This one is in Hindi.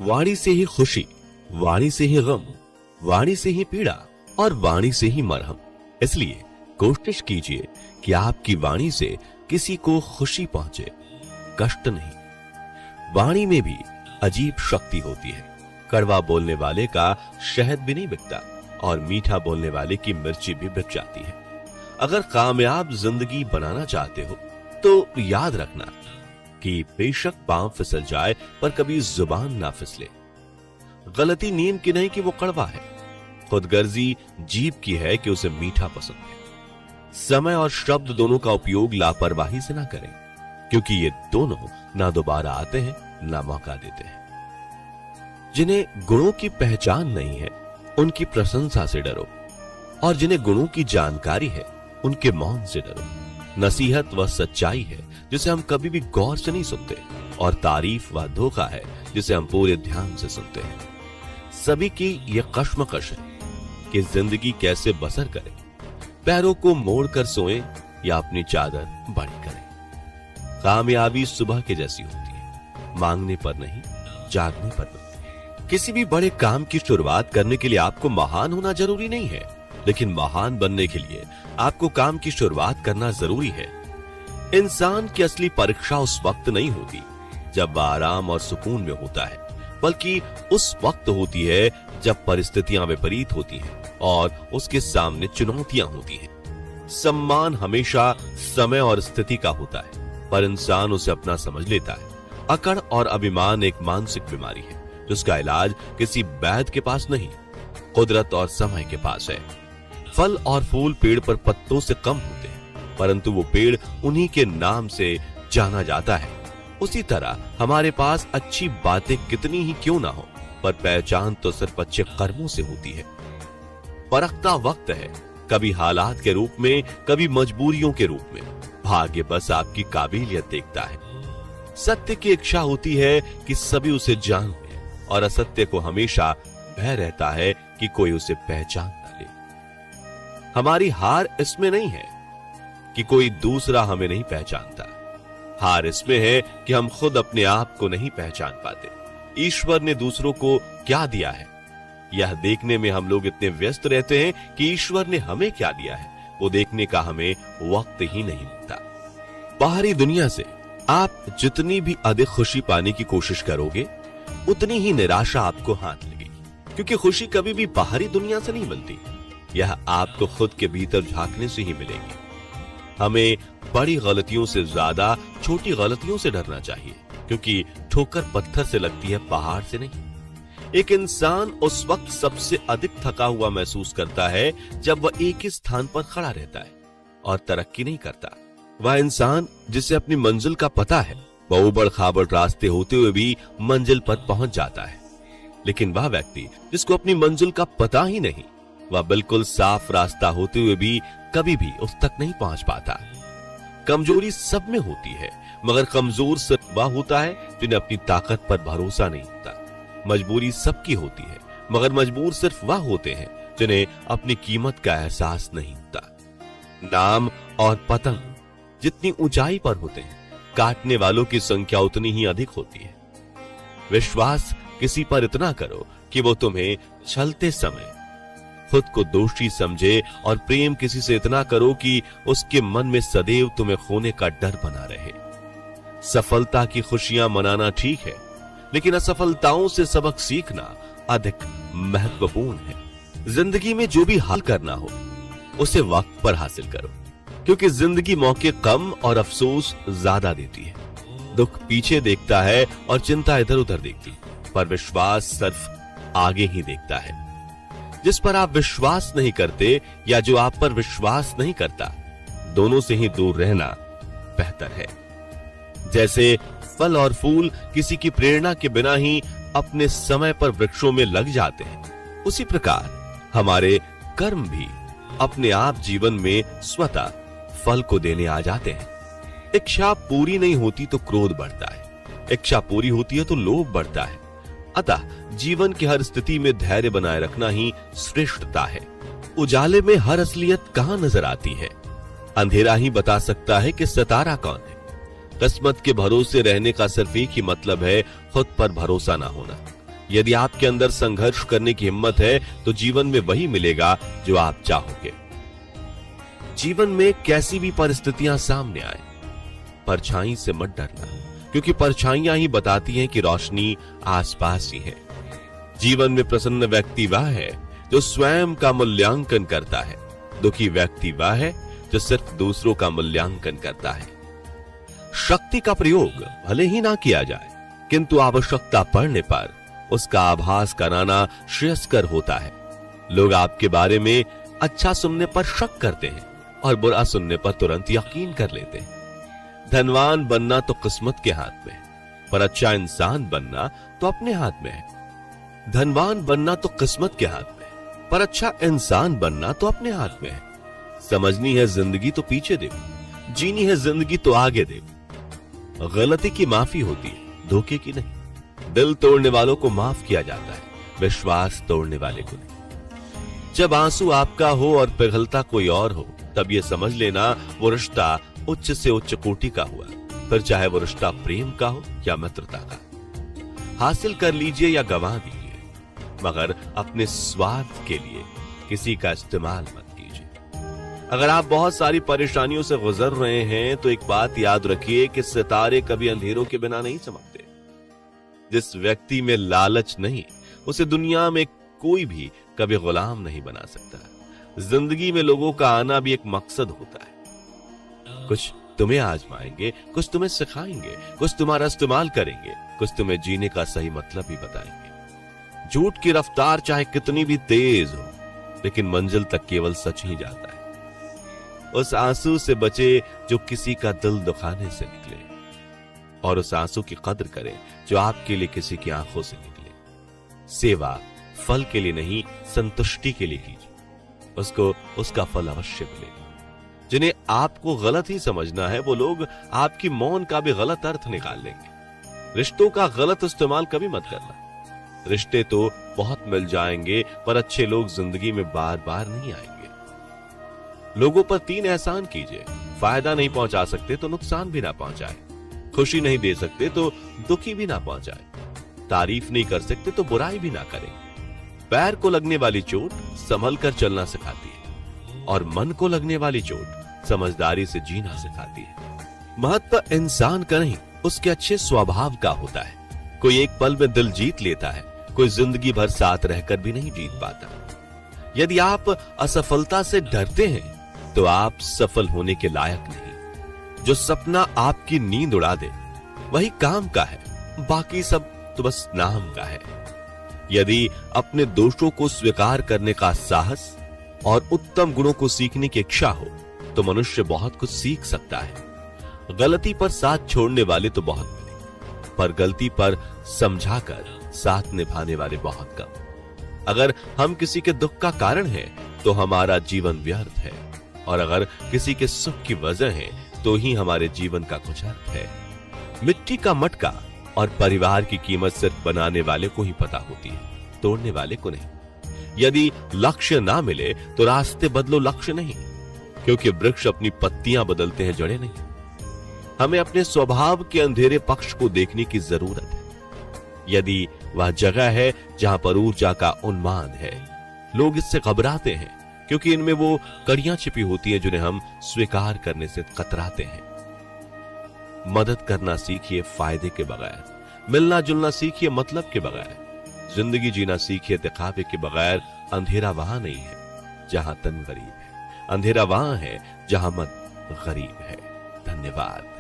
वाणी से ही खुशी, वाणी से ही गम, वाणी से ही पीड़ा और वाणी से ही मरहम। इसलिए कोशिश कीजिए कि आपकी वाणी से किसी को खुशी पहुंचे, कष्ट नहीं। वाणी में भी अजीब शक्ति होती है। कड़वा बोलने वाले का शहद भी नहीं बिकता और मीठा बोलने वाले की मिर्ची भी बिक जाती है। अगर कामयाब जिंदगी बनाना चाहते हो तो याद रखना कि बेशक पांव फिसल जाए पर कभी जुबान ना फिसले। गलती नीम की नहीं कि वो कड़वा है, खुदगर्जी जीभ की है कि उसे मीठा पसंद है। समय और शब्द दोनों का उपयोग लापरवाही से ना करें, क्योंकि ये दोनों ना दोबारा आते हैं ना मौका देते हैं। जिन्हें गुणों की पहचान नहीं है उनकी प्रशंसा से डरो, और जिन्हें गुणों की जानकारी है उनके मौन से डरो। नसीहत वह सच्चाई है जिसे हम कभी भी गौर से नहीं सुनते, और तारीफ वह धोखा है जिसे हम पूरे ध्यान से सुनते हैं। सभी की यह कश्मकश है कि जिंदगी कैसे बसर करें, पैरों को मोड़कर सोएं या अपनी चादर बड़ी करें। कामयाबी सुबह के जैसी होती है, मांगने पर नहीं, जागने पर मिलती है। किसी भी बड़े काम की शुरुआत करने के लिए आपको महान होना जरूरी नहीं है, लेकिन महान बनने के लिए आपको काम की शुरुआत करना जरूरी है। इंसान की असली परीक्षा उस वक्त नहीं होती जब वह आराम और सुकून में होता है, बल्कि उस वक्त होती है जब परिस्थितियां विपरीत होती हैं और उसके सामने चुनौतियां होती हैं। सम्मान हमेशा समय और स्थिति का होता है, पर इंसान उसे अपना समझ लेता है। अकड़ और अभिमान एक मानसिक बीमारी है जिसका इलाज किसी वैद्य के पास नहीं, कुदरत और समय के पास है। फल और फूल पेड़ पर पत्तों से कम होते हैं, परंतु वो पेड़ उन्हीं के नाम से जाना जाता है। उसी तरह हमारे पास अच्छी बातें कितनी ही क्यों ना हो, पर पहचान तो सिर्फ अच्छे कर्मों से होती है। परखता वक्त है, कभी हालात के रूप में, कभी मजबूरियों के रूप में। भाग्य बस आपकी काबिलियत देखता है। सत्य की इच्छा होती है कि सभी उसे जान लें, और असत्य को हमेशा भय रहता है कि कोई उसे पहचान न ले। हमारी हार इसमें नहीं है कि कोई दूसरा हमें नहीं पहचानता, हार इसमें है कि हम खुद अपने आप को नहीं पहचान पाते। ईश्वर ने दूसरों को क्या दिया है, यह देखने में हम लोग इतने व्यस्त रहते हैं कि ईश्वर ने हमें क्या दिया है वो देखने का हमें वक्त ही नहीं मिलता। बाहरी दुनिया से आप जितनी भी अधिक खुशी पाने की कोशिश करोगे, उतनी ही निराशा आपको हाथ लगेगी, क्योंकि खुशी कभी भी बाहरी दुनिया से नहीं मिलती, यह आपको खुद के भीतर झांकने से ही मिलेगी। हमें बड़ी गलतियों से ज्यादा छोटी गलतियों से डरना चाहिए, क्योंकि ठोकर पत्थर से लगती है, पहाड़ से नहीं। एक इंसान उस वक्त सबसे अधिक थका हुआ महसूस करता है जब वह एक ही स्थान पर खड़ा रहता है और तरक्की नहीं करता। वह इंसान जिसे अपनी मंजिल का पता है, वह उबड़ खाबड़ रास्ते होते हुए भी मंजिल पर पहुंच जाता है। लेकिन वह व्यक्ति जिसको अपनी मंजिल का पता ही नहीं, वह बिल्कुल साफ रास्ता होते हुए भी कभी भी उस तक नहीं पहुंच पाता। कमजोरी सब में होती है, मगर कमजोर सिर्फ वह होता है जिन्हें अपनी ताकत पर भरोसा नहीं होता। मजबूरी सबकी होती है, मगर मजबूर सिर्फ वह होते हैं जिन्हें अपनी कीमत का एहसास नहीं होता। नाम और पतंग जितनी ऊंचाई पर होते हैं, काटने वालों की संख्या उतनी ही अधिक होती है। विश्वास किसी पर इतना करो कि वो तुम्हें छलते समय खुद को दोषी समझे, और प्रेम किसी से इतना करो कि उसके मन में सदैव तुम्हें खोने का डर बना रहे। सफलता की खुशियां मनाना ठीक है, लेकिन असफलताओं से सबक सीखना अधिक महत्वपूर्ण है। जिंदगी में जो भी हाल करना हो उसे वक्त पर हासिल करो, क्योंकि जिंदगी मौके कम और अफसोस ज्यादा देती है। दुख पीछे देखता है और चिंता इधर उधर देखती, पर विश्वास सिर्फ आगे ही देखता है। जिस पर आप विश्वास नहीं करते या जो आप पर विश्वास नहीं करता, दोनों से ही दूर रहना बेहतर है। जैसे फल और फूल किसी की प्रेरणा के बिना ही अपने समय पर वृक्षों में लग जाते हैं, उसी प्रकार हमारे कर्म भी अपने आप जीवन में स्वतः फल को देने आ जाते हैं। इच्छा पूरी नहीं होती तो क्रोध बढ़ता है, इच्छा पूरी होती है तो लोभ बढ़ता है। अतः जीवन की हर स्थिति में धैर्य बनाए रखना ही श्रेष्ठता है। उजाले में हर असलियत कहां नजर आती है, अंधेरा ही बता सकता है कि सितारा कौन है। किस्मत के भरोसे रहने का सिर्फ एक ही मतलब है, खुद पर भरोसा ना होना। यदि आपके अंदर संघर्ष करने की हिम्मत है तो जीवन में वही मिलेगा जो आप चाहोगे। जीवन में कैसी भी परिस्थितियां सामने आए, परछाई से मत डरना, क्योंकि परछाइयां ही बताती हैं कि रोशनी आसपास ही है। जीवन में प्रसन्न व्यक्ति वह है जो स्वयं का मूल्यांकन करता है, दुखी व्यक्ति वह है जो सिर्फ दूसरों का मूल्यांकन करता है। शक्ति का प्रयोग भले ही ना किया जाए, किंतु आवश्यकता पड़ने पर उसका आभास कराना श्रेयस्कर होता है। लोग आपके बारे में अच्छा सुनने पर शक करते हैं और बुरा सुनने पर तुरंत यकीन कर लेते हैं। धनवान बनना तो किस्मत के हाथ में है, पर अच्छा इंसान बनना तो अपने हाथ में है। धनवान बनना तो किस्मत के हाथ में है, पर अच्छा इंसान बनना तो अपने हाथ में है। समझनी है जिंदगी तो पीछे देखो, जीनी है जिंदगी तो आगे देखो। गलती की माफी होती है, धोखे की नहीं। दिल तोड़ने वालों को माफ किया जाता है, विश्वास तोड़ने वाले को नहीं। जब आंसू आपका हो और पिघलता कोई और हो, तब यह समझ लेना वो रिश्ता उच्च से उच्च कोटि का हुआ, फिर चाहे वो रिश्ता प्रेम का हो या मित्रता का। हासिल कर लीजिए या गंवा दीजिए, मगर अपने स्वार्थ के लिए किसी का इस्तेमाल मत कीजिए। अगर आप बहुत सारी परेशानियों से गुजर रहे हैं तो एक बात याद रखिए कि सितारे कभी अंधेरों के बिना नहीं चमकते। जिस व्यक्ति में लालच नहीं, उसे दुनिया में कोई भी कभी गुलाम नहीं बना सकता। जिंदगी में लोगों का आना भी एक मकसद होता है। कुछ तुम्हें आजमाएंगे, कुछ तुम्हें सिखाएंगे, कुछ तुम्हारा इस्तेमाल करेंगे, कुछ तुम्हें जीने का सही मतलब भी बताएंगे। झूठ की रफ्तार चाहे कितनी भी तेज हो, लेकिन मंजिल तक केवल सच ही जाता है। उस आंसू से बचे जो किसी का दिल दुखाने से निकले, और उस आंसू की कद्र करें जो आपके लिए किसी की आंखों से निकले। सेवा फल के लिए नहीं, संतुष्टि के लिए कीजिए, उसको उसका फल अवश्य मिलेगा। जिन्हें आपको गलत ही समझना है, वो लोग आपकी मौन का भी गलत अर्थ निकाल लेंगे। रिश्तों का गलत इस्तेमाल कभी मत करना। रिश्ते तो बहुत मिल जाएंगे, पर अच्छे लोग जिंदगी में बार बार नहीं आएंगे। लोगों पर 3 एहसान कीजिए, फायदा नहीं पहुंचा सकते तो नुकसान भी ना पहुंचाए, खुशी नहीं दे सकते तो दुखी भी ना पहुंचाए, तारीफ नहीं कर सकते तो बुराई भी ना करें। पैर को लगने वाली चोट संभल कर चलना सिखाती है, और मन को लगने वाली चोट समझदारी से जीना सिखाती है। महत्व इंसान का नहीं, उसके अच्छे स्वभाव का होता है। कोई एक पल में दिल जीत लेता है, कोई जिंदगी भर साथ रहकर भी नहीं जीत पाता। यदि आप असफलता से डरते हैं तो आप सफल होने के लायक नहीं। जो सपना आपकी नींद उड़ा दे वही काम का है, बाकी सब तो बस नाम का है। यदि अपने दोषों को स्वीकार करने का साहस और उत्तम गुणों को सीखने की इच्छा हो तो मनुष्य बहुत कुछ सीख सकता है। गलती पर साथ छोड़ने वाले तो बहुत मिले, पर गलती पर समझाकर साथ निभाने वाले बहुत कम। अगर हम किसी के दुख का कारण हैं तो हमारा जीवन व्यर्थ है, और अगर किसी के सुख की वजह है तो ही हमारे जीवन का कुछ अर्थ है। मिट्टी का मटका और परिवार की कीमत सिर्फ बनाने वाले को ही पता होती है, तोड़ने वाले को नहीं। यदि लक्ष्य ना मिले तो रास्ते बदलो, लक्ष्य नहीं, क्योंकि वृक्ष अपनी पत्तियां बदलते हैं, जड़ें नहीं। हमें अपने स्वभाव के अंधेरे पक्ष को देखने की जरूरत है। यदि वह जगह है जहां पर ऊर्जा का उन्माद है, लोग इससे घबराते हैं क्योंकि इनमें वो कड़ियां छिपी होती हैं जिन्हें हम स्वीकार करने से कतराते हैं। मदद करना सीखिए फायदे के बगैर, मिलना जुलना सीखिए मतलब के बगैर, जिंदगी जीना सीखिए दिखावे के बगैर। अंधेरा वहां नहीं है जहां तन गरीब है, अंधेरा वहां है जहां मन गरीब है। धन्यवाद।